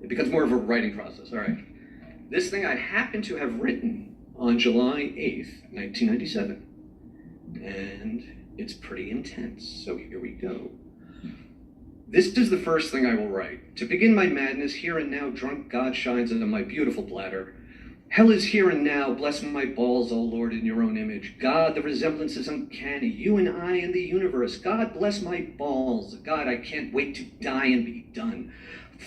It becomes more of a writing process. All right. This thing I happen to have written on July 8th, 1997. And it's pretty intense, so here we go. This is the first thing I will write. To begin my madness, here and now, drunk God shines into my beautiful bladder. Hell is here and now, bless my balls, O Lord, in your own image. God, the resemblance is uncanny, you and I and the universe. God, bless my balls. God, I can't wait to die and be done.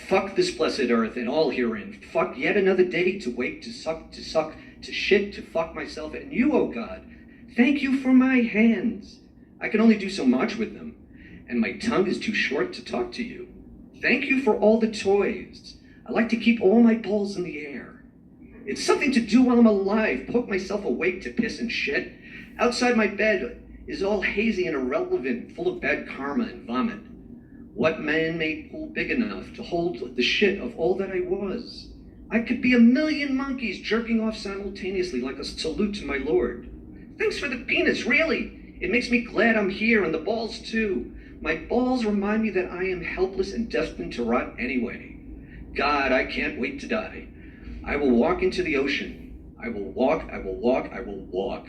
Fuck this blessed earth and all herein. Fuck yet another day to wake, to suck, to shit, to fuck myself. And you, oh God, thank you for my hands. I can only do so much with them, and my tongue is too short to talk to you. Thank you for all the toys. I like to keep all my balls in the air. It's something to do while I'm alive, poke myself awake to piss and shit. Outside my bed is all hazy and irrelevant, full of bad karma and vomit. What man-made pool big enough to hold the shit of all that I was? I could be a million monkeys jerking off simultaneously like a salute to my lord. Thanks for the penis, really. It makes me glad I'm here, and the balls too. My balls remind me that I am helpless and destined to rot anyway. God, I can't wait to die. I will walk into the ocean. I will walk, I will walk, I will walk.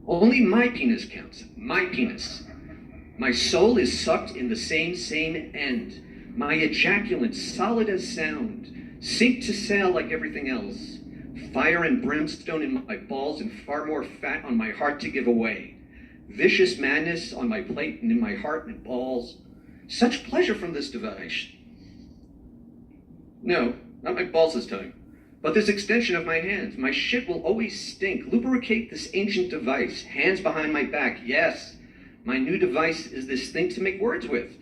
Only my penis counts, my penis. My soul is sucked in the same end. My ejaculant, solid as sound, sink to sail like everything else. Fire and brimstone in my balls and far more fat on my heart to give away. Vicious madness on my plate and in my heart and balls. Such pleasure from this device. No, not my balls this time, but this extension of my hands. My shit will always stink. Lubricate this ancient device. Hands behind my back, yes. My new device is this thing to make words with.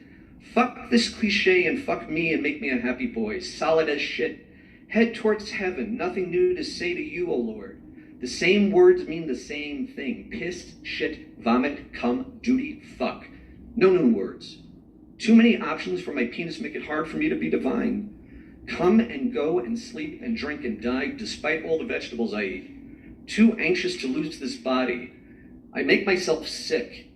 Fuck this cliche and fuck me and make me a happy boy. Solid as shit. Head towards heaven. Nothing new to say to you, O Lord. The same words mean the same thing. Piss, shit, vomit, cum, duty, fuck. No new words. Too many options for my penis make it hard for me to be divine. Come and go and sleep and drink and die despite all the vegetables I eat. Too anxious to lose this body. I make myself sick.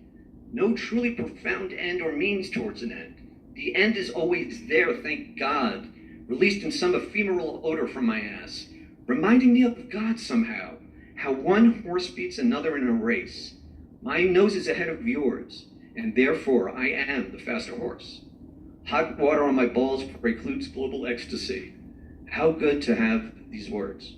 No truly profound end or means towards an end. The end is always there, thank God, released in some ephemeral odor from my ass, reminding me of God somehow, how one horse beats another in a race. My nose is ahead of yours, and therefore I am the faster horse. Hot water on my balls precludes global ecstasy. How good to have these words.